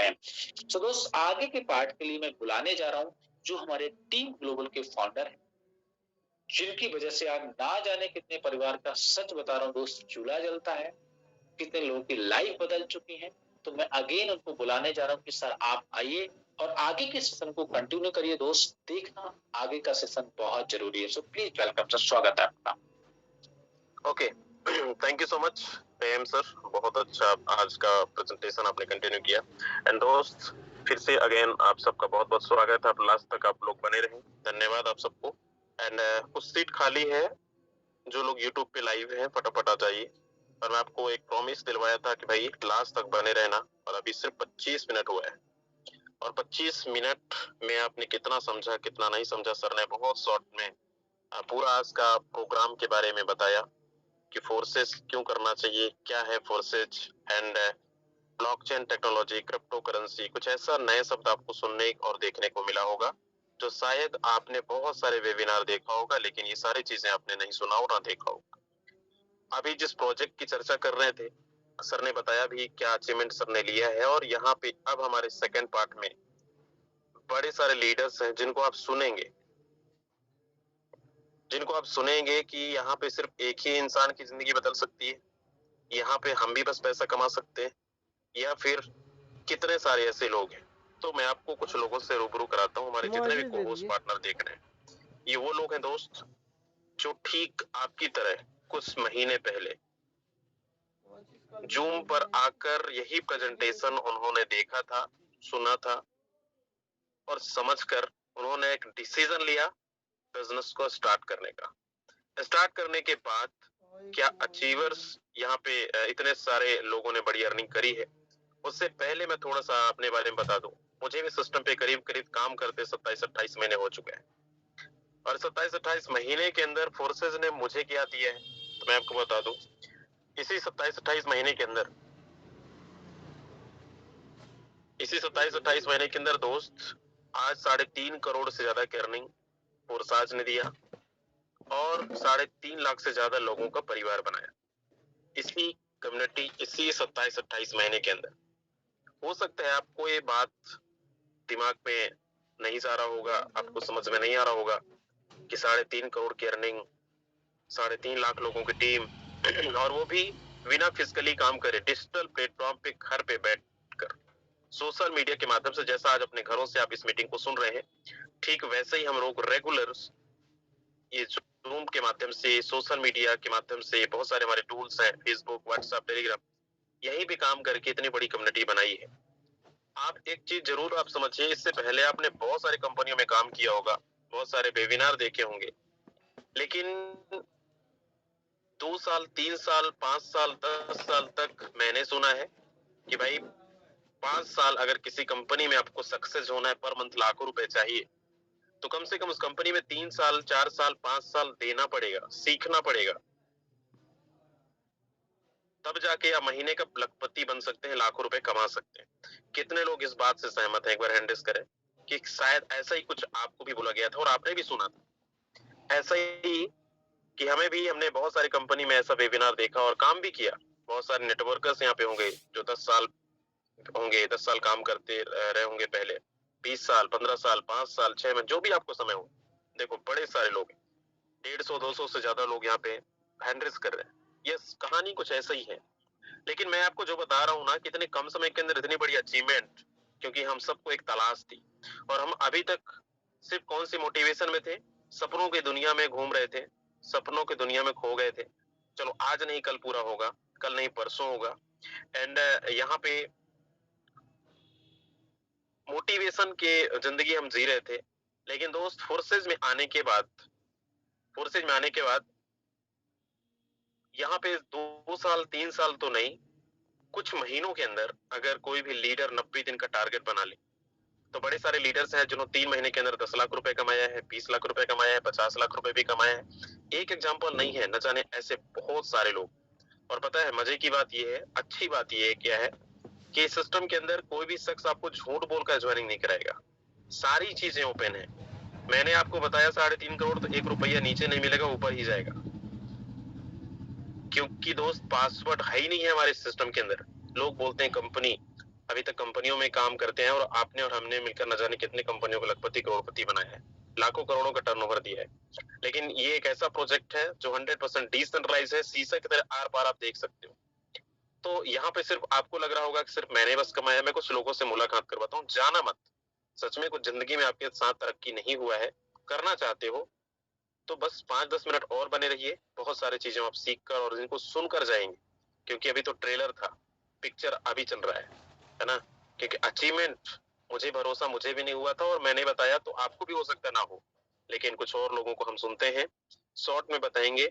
हैं। तो दोस्त आगे के पार्ट के लिए मैं बुलाने जा रहा हूँ जो हमारे टीम ग्लोबल के फाउंडर हैं, जिनकी वजह से आज ना जाने कितने परिवार का, सच बता रहा हूँ दोस्त, चूल्हा जलता है, कितने लोगों की लाइफ बदल चुकी है। तो मैं अगेन उनको बुलाने जा रहा हूँ कि सर आप आइए और आगे के सेशन को कंटिन्यू करिए। दोस्त देखना आगे का सेशन बहुत जरूरी है। सो प्लीज वेलकम सर, स्वागत है आपका। Okay, thank you so much PM sir, बहुत अच्छा आज का प्रेजेंटेशन आपने कंटिन्यू किया। एंड दोस्त फिर से अगेन आप सबका बहुत बहुत स्वागत है। आप लास्ट तक आप लोग बने रहें, धन्यवाद आप सबको। एंड कुछ सीट खाली है, जो लोग यूट्यूब पे लाइव हैं फटाफट आ जाइए। और मैं आपको एक प्रॉमिस दिलवाया था कि भाई लास्ट तक बने रहना, और अभी सिर्फ 25 मिनट हुआ है। और 25 मिनट में आपने कितना समझा कितना नहीं समझा, सर ने बहुत शॉर्ट में पूरा आज का प्रोग्राम के बारे में बताया कि फोर्सेस क्यों करना चाहिए, क्या है forces, and blockchain technology, crypto currency, कुछ ऐसा नए शब्द आपको सुनने और देखने को मिला होगा जो शायद आपने बहुत सारे वेबिनार देखा होगा, लेकिन ये सारी चीजें आपने नहीं सुना और ना देखा होगा। अभी जिस प्रोजेक्ट की चर्चा कर रहे थे, सर ने बताया भी क्या अचीवमेंट सर ने लिया है। और यहाँ पे अब हमारे सेकेंड पार्ट में बड़े सारे लीडर्स हैं जिनको आप सुनेंगे कि यहाँ पे सिर्फ एक ही इंसान की जिंदगी बदल सकती है, यहाँ पे हम भी बस पैसा कमा सकते हैं, या फिर कितने सारे ऐसे लोग हैं। तो मैं आपको कुछ लोगों से रूबरू कराता हूँ, हमारे जितने भी को-होस्ट पार्टनर देख रहे हैं। ये वो लोग हैं दोस्त जो ठीक आपकी तरह कुछ महीने पहले जूम पर आकर यही प्रेजेंटेशन उन्होंने देखा था, सुना था, और समझकर उन्होंने एक डिसीजन लिया बिजनेस को स्टार्ट करने का। स्टार्ट करने के बाद क्या अचीवर्स यहाँ पे इतने सारे लोगों ने बड़ी अर्निंग करी है। उससे पहले मैं थोड़ा सा अपने बारे में बता दूं, मुझे भी सिस्टम पे करीब करीब काम करते 27-28 महीने हो चुके हैं। और 27-28 महीने के अंदर फोर्सेज ने मुझे क्या दिया है तो मैं आपको बता दूं। इसी 27-28 महीने के अंदर दोस्त आज 3.5 करोड़ से ज्यादा की अर्निंग फोर्साज ने दिया, और 3.5 लाख से ज्यादा लोगों का परिवार बनाया इसी कम्युनिटी, इसी 27-28 महीने के अंदर। हो सकता है आपको ये बात दिमाग में नहीं जा रहा होगा, आपको समझ में नहीं आ रहा होगा कि 3.5 करोड़ की अर्निंग, 3.5 लाख लोगों की टीम, और वो भी बिना फिजिकली काम करे, डिजिटल प्लेटफॉर्म पे घर पे बैठकर सोशल मीडिया के माध्यम से। जैसा आज अपने घरों से आप इस मीटिंग को सुन रहे हैं, ठीक वैसे ही हम लोग रेगुलर ये जूम के माध्यम से, सोशल मीडिया के माध्यम से, बहुत सारे हमारे टूल्स हैं, फेसबुक, व्हाट्सएप, टेलीग्राम, यही भी काम करके इतनी बड़ी कम्युनिटी बनाई है। आप एक चीज जरूर आप समझिए, इससे पहले आपने बहुत सारी कंपनियों में काम किया होगा, बहुत सारे वेबिनार देखे होंगे, लेकिन 2 साल, 3 साल, 5 साल, 10 साल तक मैंने सुना है कि भाई 5 साल अगर किसी कंपनी में आपको सक्सेस होना है, पर मंथ लाखों रुपए चाहिए, तो कम से कम उस कंपनी में 3 साल, 4 साल, 5 साल देना पड़ेगा, सीखना पड़ेगा, तब जाके आप महीने का लखपति बन सकते हैं, लाखों रुपए कमा सकते हैं। कितने लोग इस बात से सहमत हैं? एक बार हैंड रेज करें कि शायद ऐसा ही कुछ आपको भी बोला गया था और आपने भी सुना था। ऐसा ही कि हमने बहुत सारी कंपनी में ऐसा वेबिनार देखा और काम भी किया। बहुत सारे नेटवर्कर्स यहाँ पे होंगे जो 10 साल काम करते रहे होंगे पहले, 20 साल, 15 साल, 5 साल, 6 महीने, जो भी आपको समय हो। देखो बड़े सारे लोग, 150-200 से ज्यादा लोग यहाँ पे हैंड रेज कर रहे हैं। ये कहानी कुछ ऐसा ही है। लेकिन मैं आपको जो बता रहा हूँ ना, कितने कम समय के अंदर इतनी बड़ी अचीवमेंट, क्योंकि हम सबको एक तलाश थी, और हम अभी तक सिर्फ कौन सी मोटिवेशन में थे, सपनों की दुनिया में घूम रहे थे, सपनों की दुनिया में खो गए थे। चलो आज नहीं कल पूरा होगा, कल नहीं परसों होगा। एंड यहाँ पे मोटिवेशन के जिंदगी हम जी रहे थे। लेकिन दोस्त फोर्सेज में आने के बाद यहाँ पे 2 साल 3 साल तो नहीं, कुछ महीनों के अंदर अगर कोई भी लीडर 90 दिन का टारगेट बना ले, तो बड़े सारे लीडर्स हैं जिन्होंने 3 महीने के अंदर 10 लाख रुपए कमाया है, 20 लाख रुपए कमाया है, 50 लाख रुपए भी कमाया है। एक एग्जांपल नहीं है, न जाने ऐसे बहुत सारे लोग। और पता है मजे की बात यह है, अच्छी बात यह क्या है कि सिस्टम के अंदर कोई भी शख्स आपको झूठ बोलकर ज्वाइनिंग नहीं कराएगा, सारी चीजें ओपन है। मैंने आपको बताया 3.5 करोड़, तो 1 रुपया नीचे नहीं मिलेगा, ऊपर ही जाएगा, क्योंकि दोस्त पासवर्ड है ही नहीं है हमारे सिस्टम के अंदर। लोग बोलते हैं कंपनी अभी तक कंपनियों में काम करते हैं और आपने और हमने मिलकर न जाने कितने कंपनियों को लखपति करोड़पति बनाया है, लाखों करोड़ों का टर्नओवर दिया है। लेकिन ये एक ऐसा प्रोजेक्ट है जो 100% डिसेंट्रलाइज है, शीशा की तरह आर पार आप देख सकते हो। तो यहाँ पे सिर्फ आपको लग रहा होगा कि सिर्फ मैंने बस कमाया। मैं कुछ लोगों से मुलाकात करवाता हूँ, जाना मत। सच में कुछ जिंदगी में आपके साथ तरक्की नहीं हुआ है, करना चाहते हो तो बस 5-10 मिनट और बने रहिए। बहुत सारी चीजें आप सीख कर और इनको सुनकर जाएंगे, क्योंकि अभी तो ट्रेलर था, पिक्चर अभी चल रहा है ना। क्योंकि अचीवमेंट मुझे भरोसा मुझे भी नहीं हुआ था और मैंने बताया तो आपको भी हो सकता ना हो, लेकिन कुछ और लोगों को हम सुनते हैं, शॉर्ट में बताएंगे।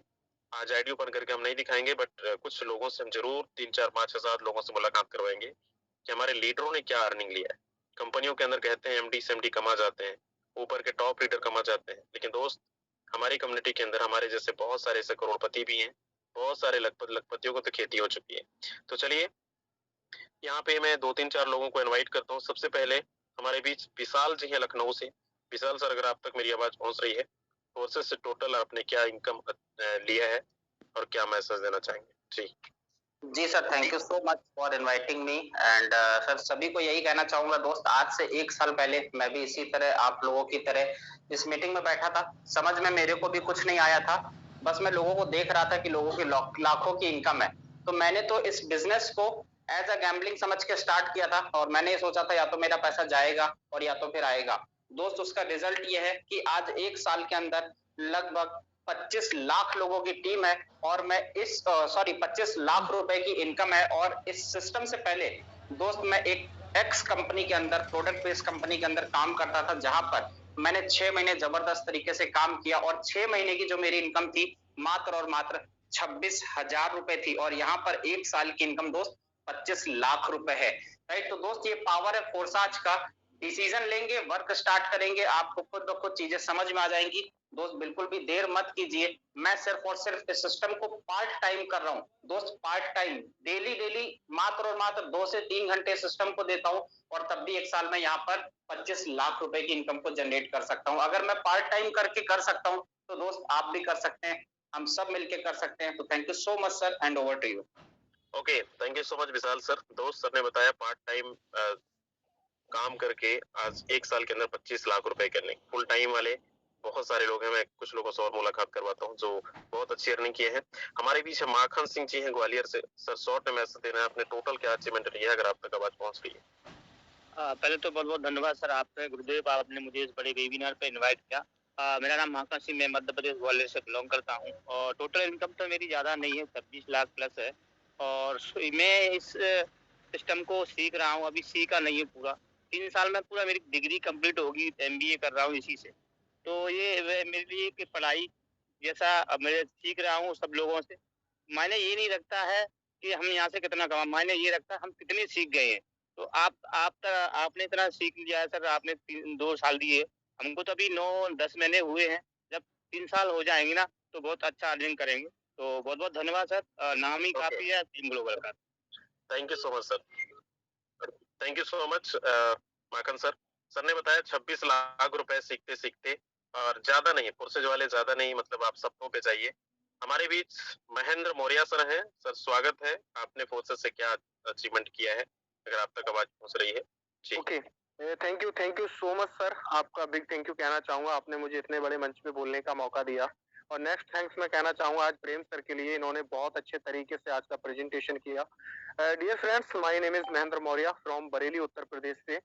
आज आईडी ओपन करके हम नहीं दिखाएंगे, बट कुछ लोगों से हम जरूर 3-4-5-6-7 लोगों से मुलाकात करवाएंगे कि हमारे लीडरों ने क्या अर्निंग लिया है। कंपनियों के अंदर कहते हैं एमडी सेमडी कमा जाते हैं, ऊपर के टॉप लीडर कमा जाते हैं, लेकिन दोस्त हमारी कम्युनिटी के अंदर हमारे जैसे बहुत सारे ऐसे करोड़पति भी हैं, बहुत सारे लखपतियों को तो खेती हो चुकी है। तो चलिए यहाँ पे मैं 2-3-4 लोगों को इनवाइट करता हूँ। सबसे पहले हमारे बीच विशाल जी हैं लखनऊ से। विशाल सर, अगर आप तक मेरी आवाज पहुंच रही है, कोर्सेज से टोटल आपने क्या इनकम लिया है और क्या मैसेज देना चाहेंगे? जी जी sir, thank you so much for inviting me and sir सभी को यही कहना चाहूंगा दोस्त, आज से 1 साल पहले मैं भी इसी तरह आप लोगों की तरह इस मीटिंग में बैठा था। समझ में मेरे को भी कुछ नहीं आया था, बस मैं लोगों को देख रहा था कि लोगों की लाखों की इनकम है। तो मैंने तो इस बिजनेस को एज अ गैम्बलिंग समझ के स्टार्ट किया था और मैंने ये सोचा था या तो मेरा पैसा जाएगा और या तो फिर आएगा। दोस्त उसका रिजल्ट ये है कि आज 1 साल के अंदर लगभग 25 लाख लोगों की टीम है और मैं इस 25 लाख रुपए की इनकम है। और इस सिस्टम से पहले दोस्त मैं एक एक्स कंपनी के अंदर, प्रोडक्ट बेस्ड कंपनी के अंदर काम करता था, जहां पर मैंने 6 महीने जबरदस्त तरीके से काम किया और 6 महीने की जो मेरी इनकम थी मात्र और मात्र 26,000 रुपए थी और यहाँ पर 1 साल की इनकम दोस्त 25 लाख रुपए है। राइट, तो दोस्त ये पावर है फोर्साज का। डिसीजन लेंगे, वर्क स्टार्ट करेंगे, आपको खुद ब खुद चीजें समझ में आ जाएंगी। दोस्त बिल्कुल भी देर मत कीजिए। मैं सिर्फ और सिर्फ इस सिस्टम को पार्ट टाइम कर रहा हूँ दोस्त, पार्ट टाइम, डेली डेली मात्र और मात्र 2 से 3 घंटे सिस्टम को देता हूँ और तब भी 1 साल में यहाँ पर 25 लाख रुपए की इनकम को जनरेट कर सकता हूँ। अगर मैं पार्ट टाइम करके कर सकता हूँ तो दोस्त आप भी कर सकते हैं, हम सब मिलके कर सकते हैं। तो thank you so much sir, and over to you. Okay, thank you so much Vishal sir. दोस्त सर ने बताया पार्ट टाइम काम करके आज 1 साल के अंदर 25 लाख रुपए करने। फुल टाइम वाले बहुत सारे लोग हैं, मैं कुछ लोगों से और मुलाकात करवाता हूँ जो बहुत अच्छी अर्निंग किए हैं। हमारे बीच माखन सिंह जी हैं ग्वालियर से। सर शॉर्ट में मैसेज देना है, आपने टोटल क्या अचीवमेंट लिया है अगर आप तक आवाज पहुंच रही है? पहले तो बहुत बहुत धन्यवाद सर आपका, गुरुदेव, आपने मुझे इस बड़े वेबिनार पे इनवाइट किया। मेरा नाम माखन सिंह, मैं मध्य प्रदेश ग्वालियर से बिलोंग करता हूँ और टोटल इनकम तो मेरी ज़्यादा नहीं है, 26 लाख प्लस है। और मैं इस सिस्टम को सीख रहा हूँ, अभी सीखा नहीं है पूरा। 3 साल में पूरा मेरी डिग्री कंप्लीट होगी, एमबीए कर रहा हूँ इसी से। तो ये मेरे लिए एक पढ़ाई जैसा मैं सीख रहा हूँ सब लोगों से। मायने ये नहीं रखता है कि हम यहाँ से कितना कमा, मायने ये रखता है हम कितने सीख गए हैं। तो आपने इतना सीख लिया है सर, आपने 2 साल दिए, हमको तो अभी 9-10 महीने हुए हैं। जब 3 साल हो जाएंगे ना तो बहुत अच्छा अर्निंग करेंगे। तो बहुत बहुत धन्यवाद सर, नाम ही काफी है टीम ग्लोबल का। Thank you so much sir, thank you so much Makhan sir. Sir ने बताया 26 लाख रुपए सीखते सीखते, और ज्यादा नहीं, कोर्सेज वाले ज्यादा नहीं, मतलब आप सपनों पे जाइए। हमारे बीच महेंद्र मौर्य सर हैं। सर स्वागत है, आपने फोर्सेज से क्या अचीवमेंट किया है अगर आप तक आवाज पहुंच रही है? जी okay, thank you so much sir, आपका बिग थैंक यू कहना चाहूंगा, आपने मुझे इतने बड़े मंच पे बोलने का मौका दिया। और नेक्स्ट थैंक्स मैं कहना चाहूंगा आज प्रेम सर के लिए, इन्होंने बहुत अच्छे तरीके से आज का प्रेजेंटेशन किया। Dear friends, my name is Mahendra Maurya from Bareilly Uttar Pradesh से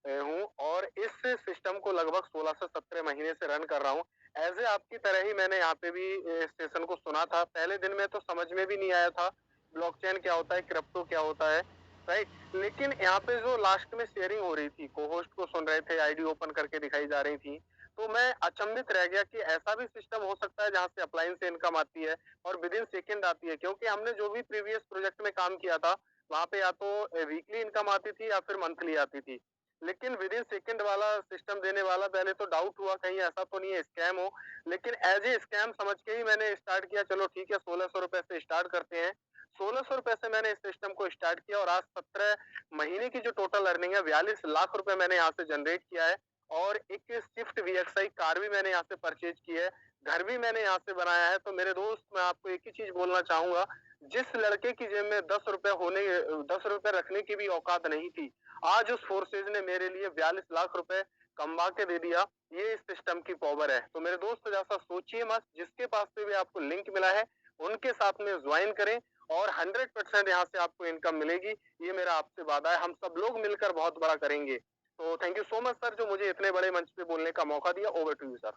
हूँ और इस सिस्टम को लगभग 16 से 17 महीने से रन कर रहा हूँ। एज ए आपकी तरह ही मैंने यहाँ पे भी सेशन को सुना था। पहले दिन में तो समझ में भी नहीं आया था ब्लॉकचेन क्या होता है, क्रिप्टो क्या होता है, राइट। लेकिन यहाँ पे जो लास्ट में शेयरिंग हो रही थी, को-होस्ट को सुन रहे थे, आईडी ओपन करके दिखाई जा रही थी, तो मैं अचंभित रह गया कि ऐसा भी सिस्टम हो सकता है जहाँ से अपलाइन से इनकम आती है और विद इन सेकेंड आती है। क्योंकि हमने जो भी प्रीवियस प्रोजेक्ट में काम किया था वहाँ पे या तो वीकली इनकम आती थी या फिर मंथली आती थी, लेकिन विद इन सेकेंड वाला सिस्टम देने वाला, पहले तो डाउट हुआ कहीं ऐसा तो नहीं है स्कैम हो, लेकिन एज ए स्कैम समझ के ही मैंने स्टार्ट किया। चलो ठीक है, 1600 रुपए से स्टार्ट करते हैं। 1600 रुपए से मैंने इस सिस्टम को स्टार्ट किया और आज 17 महीने की जो टोटल अर्निंग है 42 लाख रुपए मैंने यहाँ से जनरेट किया है। और एक स्विफ्ट वीएक्सआई कार भी मैंने यहाँ से परचेज की है, घर भी मैंने यहाँ से बनाया है। तो मेरे दोस्त, मैं आपको एक ही चीज बोलना चाहूंगा, जिस लड़के की जेब में 10 रुपए रखने की भी औकात नहीं थी, आज उस फोर्सेज ने मेरे लिए 42 लाख रुपए कमा के दे दिया। ये इस सिस्टम की पावर है। तो मेरे दोस्त जैसा सोचिए मत, जिसके पास से भी आपको लिंक मिला है उनके साथ में ज्वाइन करें और 100% यहाँ से आपको इनकम मिलेगी। ये मेरा आपसे वादा है, हम सब लोग मिलकर बहुत बड़ा करेंगे। तो thank you so much sir, जो मुझे इतने बड़े मंच पे बोलने का मौका दिया। Over to you sir.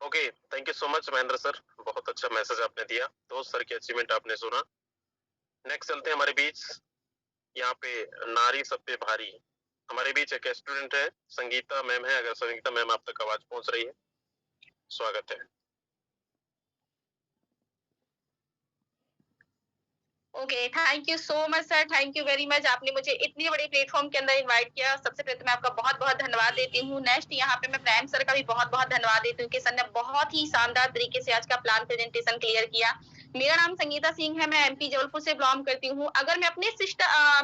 Okay, thank you so much Mahendra sir, बहुत अच्छा मैसेज आपने दिया। दोस्त सर की अचीवमेंट आपने सुना। नेक्स्ट चलते हैं हमारे बीच, यहाँ पे नारी सब पे भारी, हमारे बीच एक स्टूडेंट है, संगीता मैम है। अगर संगीता मैम आप तक आवाज पहुंच रही है, स्वागत है। Okay, thank you so much sir, thank you very much. आपने मुझे इतनी बड़ी प्लेटफॉर्म के अंदर इनवाइट किया, सबसे पहले तो मैं आपका बहुत बहुत धन्यवाद देती हूँ। नेक्स्ट यहाँ पे मैं प्रेम सर का भी बहुत बहुत धन्यवाद देती हूँ कि सर ने बहुत ही शानदार तरीके से आज का प्लान प्रेजेंटेशन क्लियर किया। मेरा नाम संगीता सिंह है, मैं एमपी जबलपुर से बिलोंग करती हूँ। अगर मैं अपने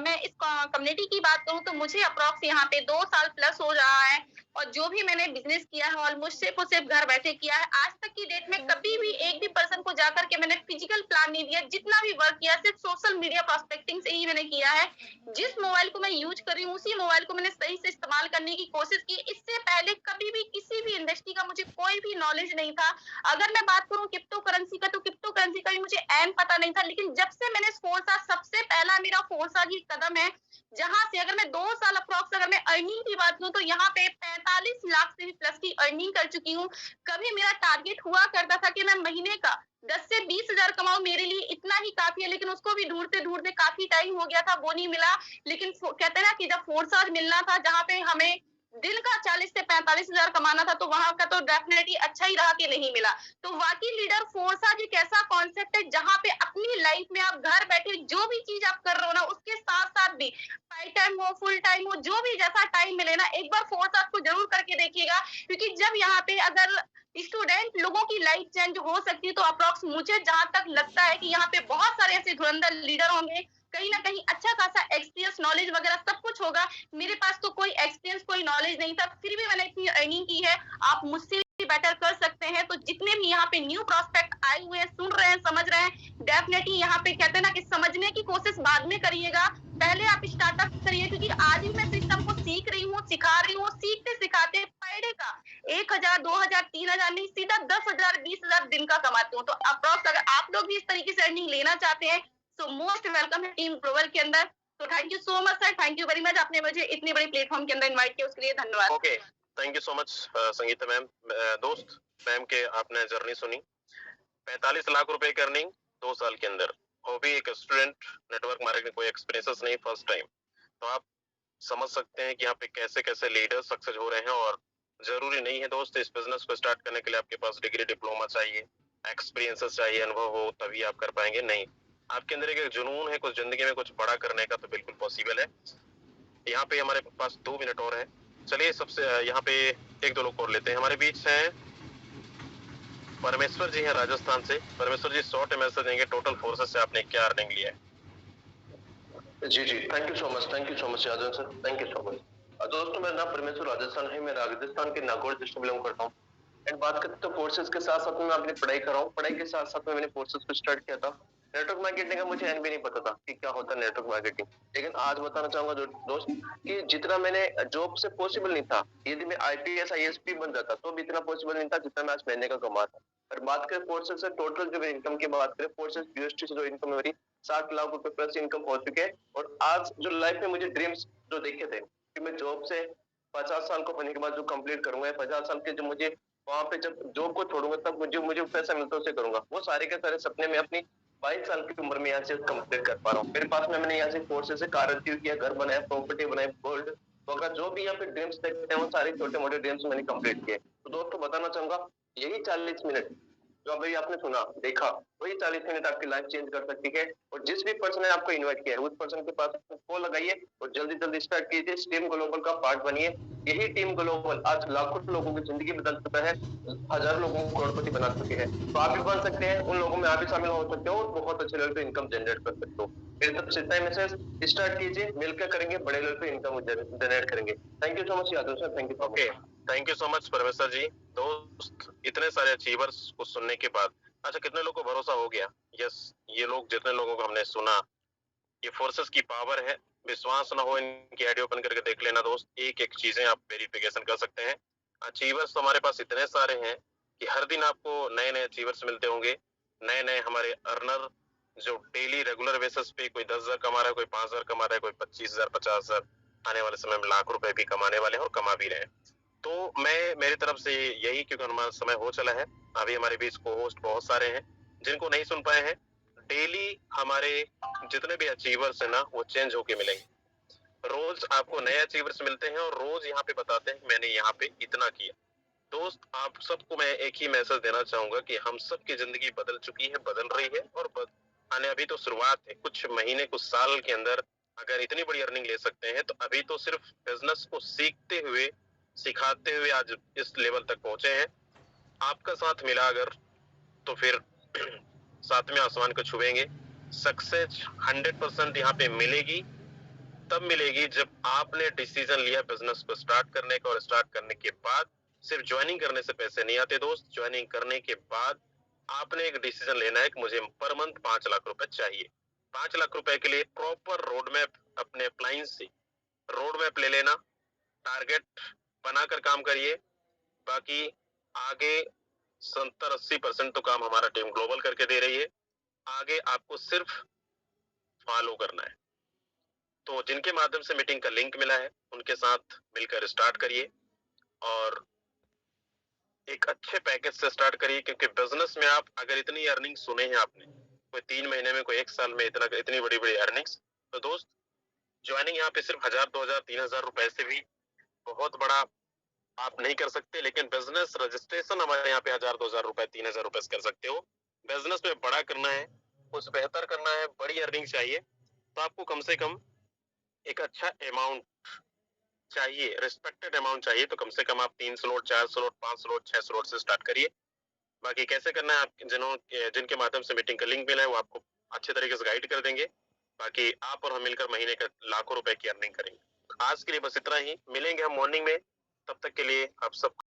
मैं इस कम्युनिटी की बात करूँ तो मुझे अप्रॉक्स यहाँ पे 2 साल प्लस हो रहा है और जो भी मैंने बिजनेस किया है ऑलमोस्ट सिर्फ घर बैठे किया है। आज तक की डेट में कभी भी एक भी पर्सन को जाकर के मैंने फिजिकल प्लान नहीं दिया। जितना भी वर्क किया सिर्फ सोशल मीडिया प्रोस्पेक्टिंग से ही मैंने किया है। जिस मोबाइल को मैं यूज कर रही हूँ उसी मोबाइल को मैंने सही से इस्तेमाल करने की कोशिश की। इससे पहले कभी भी किसी भी इंडस्ट्री का मुझे कोई भी नॉलेज नहीं था। अगर मैं बात करूँ क्रिप्टो करेंसी का, तो क्रिप्टो करेंसी का भी मुझे एन पता नहीं था। लेकिन जब से मैंने फोर्सा, सबसे पहला मेरा फोर्सा ही कदम है, जहां से अगर मैं 2 साल अप्रॉक्स अगर मैं अर्निंग की बात करूं तो यहाँ पे 45 लाख से भी प्लस की अर्निंग कर चुकी हूँ। कभी मेरा टारगेट हुआ करता था कि मैं महीने का 10 से 20 हजार कमाऊं, मेरे लिए इतना ही काफी है। लेकिन उसको भी ढूंढते काफी टाइम हो गया था, वो नहीं मिला। लेकिन कहते हैं ना कि जब फोर्सा मिलना था जहाँ पे हमें दिन का 40 से 45 हजार कमाना था, तो वहां का तो डेफिनेटली अच्छा ही रहा कि नहीं मिला। तो वाकई लीडर फोर्सा एक ऐसा कॉन्सेप्ट है जहाँ पे अपनी लाइफ में आप घर बैठे जो भी चीज आप कर रहे हो ना, उसके साथ साथ भी पार्ट टाइम हो, फुल टाइम हो, जो भी जैसा टाइम मिले ना, एक बार फोर्सा को जरूर करके देखिएगा। क्योंकि जब यहाँ पे अगर स्टूडेंट लोगों की लाइफ चेंज हो सकती है, तो अप्रॉक्स मुझे जहां तक लगता है कि यहाँ पे बहुत सारे ऐसे धुरंधर लीडर होंगे, कहीं ना कहीं अच्छा खासा एक्सपीरियंस, नॉलेज वगैरह सब कुछ होगा। मेरे पास तो कोई एक्सपीरियंस, कोई नॉलेज नहीं था, फिर भी मैंने इतनी अर्निंग की है। आप मुझसे भी बेटर कर सकते हैं। तो जितने भी यहाँ पे न्यू प्रोस्पेक्ट आए हुए हैं, सुन रहे हैं, समझ रहे हैं, डेफिनेटली यहाँ पे कहते हैं ना कि समझने की कोशिश बाद में करिएगा, पहले आप स्टार्टअप करिए। क्योंकि आज भी मैं सिस्टम को सीख रही हूँ, सिखा रही हूँ, सीखते सिखाते पर डे का 1000, 2000, 3000 नहीं, सीधा 10,000, 20,000 दिन का कमाती हूँ। तो अप्रॉक्स अगर आप लोग भी इस तरीके से अर्निंग लेना चाहते हैं तो मोस्ट वेलकम है टीम ग्लोबल के अंदर। तो thank you so much sir, thank you very much, आपने मुझे इतनी बड़ी प्लेटफॉर्म के अंदर इनवाइट किया, उसके लिए धन्यवाद। Okay, thank you so much Sangeeta ma'am. दोस्त मैम के आपने जर्नी सुनी, 45 लाख रुपए की अर्निंग 2 साल के अंदर, वो भी एक स्टूडेंट, नेटवर्क मार्केटिंग कोई एक्सपीरियंस नहीं, फर्स्ट टाइम। तो आप समझ सकते हैं कि यहाँ पे कैसे कैसे लीडर सक्सेस हो रहे हैं। और जरूरी नहीं है दोस्त इस बिजनेस को स्टार्ट करने के लिए आपके पास डिग्री, डिप्लोमा चाहिए, एक्सपीरियंसेस चाहिए, अनुभव हो तभी आप कर पाएंगे। नहीं, आपके अंदर एक जुनून है कुछ जिंदगी में कुछ बड़ा करने का, तो बिल्कुल पॉसिबल है। यहाँ पे हमारे पास 2 मिनट और है, चलिए सबसे यहाँ पे 1-2 लोग और लेते हैं। हमारे बीच हैं परमेश्वर जी हैं राजस्थान से। परमेश्वर जी, शॉर्ट मैसेज देंगे, टोटल फोर्सेस से आपने क्या अर्निंग लिया है? जी, thank you so much Yadav sir, thank you so much. दोस्तों, मेरा नाम परमेश्वर राजस्थान है, मैं राजस्थान के नागौर डिस्ट्रिक्ट में बिलोंग करता हूँ। एंड बात करते तो फोर्सेस के साथ साथ में अपनी पढ़ाई कर रहा हूँ। पढ़ाई के साथ साथ में मैंने फोर्सेस को स्टार्ट किया था। नेटवर्क मार्केटिंग का मुझे एन भी नहीं पता था कि क्या होता है नेटवर्क मार्केटिंग, लेकिन आज बताना चाहूंगा दोस्त कि जितना मैंने जॉब से पॉसिबल नहीं था, यदि मैं IPS ISP बन जाता तो भी इतना पॉसिबल नहीं था जितना मैं आज महीने का कमाता। और बात करें फोर्सेस से टोटल जो इनकम की बात करें, फोर्सेस UST से जो इनकम मेरी 60 लाख रुपए प्लस इनकम हो चुके हैं। और आज जो लाइफ में मुझे ड्रीम्स जो देखे थे कि मैं जॉब से 50 साल को होने के बाद जो कंप्लीट करूंगा, 50 साल के जो मुझे वहां पे जब जॉब को छोड़ूंगा तब मुझे पैसा मिलता है उसे करूंगा, वो सारे के सारे सपने में अपनी 22 साल की उम्र में यहाँ से कंप्लीट कर पा रहा हूँ। मेरे पास में मैंने यहाँ से फोर्सेस से कार अचीव किया, घर बनाया, प्रॉपर्टी बनाई, गोल्ड वगैरह जो भी यहाँ पे ड्रीम्स देखते हैं वो सारे छोटे मोटे ड्रीम्स मैंने कंप्लीट किए। तो दोस्तों बताना चाहूंगा, यही 40 मिनट जो अभी आपने सुना देखा, वही 40 मिनट आपकी लाइफ चेंज कर सकती है। और जिस भी पर्सन ने आपको इनवाइट किया है उस पर्सन के पास कॉल लगाइए और जल्दी स्टार्ट कीजिए, टीम ग्लोबल का पार्ट बनिए। यही टीम ग्लोबल आज लाखों लोगों की जिंदगी बदल चुका है, हजारों लोगों को करोड़पति बना चुके हैं। तो आप भी बन सकते हैं, उन लोगों में आप भी शामिल हो सकते हो और बहुत अच्छे लेवल पे इनकम जनरेट कर सकते हो। मेरे तरफ से इतना ही मैसेज, स्टार्ट कीजिए, मिलकर करेंगे, बड़े लेवल पे इनकम जनरेट करेंगे। Thank you so much Yadav sir, thank you. Okay, thank you so much परमेश्वर जी। दोस्त, इतने सारे अचीवर्स को सुनने के बाद अच्छा, कितने लोगों को भरोसा हो गया? यस, ये लोग जितने लोगों को हमने सुना, ये फोर्सेस की पावर है। विश्वास ना हो, इनकी आईडी ओपन करके देख लेना दोस्त, एक एक चीजें आप वेरिफिकेशन कर सकते हैं। अचीवर्स हमारे पास इतने सारे हैं कि हर दिन आपको नए नए अचीवर्स मिलते होंगे, नए नए हमारे अर्नर जो डेली रेगुलर बेसिस पे कोई 10,000 कमा रहा है, कोई 5,000 कमा रहा है, कोई 25,000 50,000, आने वाले समय में लाख रुपए भी कमाने वाले हैं और कमा भी रहे हैं। तो मैं मेरी तरफ से यही, क्योंकि हमारा समय हो चला है, अभी हमारे बीच को होस्ट बहुत सारे हैं जिनको नहीं सुन पाए हैं। डेली हमारे जितने भी अचीवर्स हैं ना, वो चेंज होके मिलेंगे। रोज आपको नए अचीवर्स मिलते हैं और रोज यहाँ पे बताते हैं कि मैंने यहाँ पे इतना किया। दोस्त, आप सबको मैं एक ही मैसेज देना चाहूंगा कि हम सबकी जिंदगी बदल चुकी है, बदल रही है, और आने अभी तो शुरुआत है। कुछ महीने, कुछ साल के अंदर अगर इतनी बड़ी अर्निंग ले सकते हैं, तो अभी तो सिर्फ बिजनेस को सीखते हुए, सिखाते हुए आज इस लेवल तक पहुंचे हैं। आपका साथ मिला अगर, तो फिर सातवें आसमान को छुएंगे। सक्सेस 100% यहाँ पे मिलेगी, तब मिलेगी जब आपने डिसीजन लिया बिजनेस को स्टार्ट करने का। और स्टार्ट करने के बाद सिर्फ ज्वाइनिंग करने से पैसे नहीं आते दोस्त, ज्वाइनिंग करने के बाद आपने एक डिसीजन लेना है कि मुझे पर मंथ 5 लाख रुपए चाहिए। 5 लाख रुपए के लिए प्रॉपर रोड मैप अपने अप्लायंस से रोड मैप ले लेना, टारगेट बनाकर काम करिए। बाकी आगे 70-80% तो काम हमारा टीम ग्लोबल करके दे रही है, आगे आपको सिर्फ फॉलो करना है। तो जिनके माध्यम से मीटिंग का लिंक मिला है, उनके साथ मिलकर स्टार्ट करिए और एक अच्छे पैकेज से स्टार्ट करिए। क्योंकि बिजनेस में आप अगर इतनी अर्निंग सुने हैं आपने, कोई 3 महीने में, कोई 1 साल में इतनी बड़ी बड़ी अर्निंग्स, तो दोस्त ज्वाइनिंग यहाँ पे सिर्फ 1,000 2,000 3,000 रुपए से भी बहुत बड़ा आप नहीं कर सकते। लेकिन बिजनेस रजिस्ट्रेशन हमारे यहाँ पे 1,000 2,000 रुपए 3,000 रुपए से कर सकते हो। बिजनेस में बड़ा करना है, कुछ बेहतर करना है, बड़ी अर्निंग चाहिए, तो आपको कम से कम एक अच्छा अमाउंट चाहिए, रिस्पेक्टेड अमाउंट चाहिए। तो कम से कम आप 3 स्लॉट 4 स्लॉट 5 स्लॉट 6 स्लॉट से स्टार्ट करिए। बाकी कैसे करना है, आप जिनके माध्यम से मीटिंग का लिंक मिला है, वो आपको अच्छे तरीके से गाइड कर देंगे। बाकी आप और हम मिलकर महीने का लाखों रुपए की अर्निंग करेंगे। आज के लिए बस इतना ही, मिलेंगे हम मॉर्निंग में। तब तक के लिए आप सबको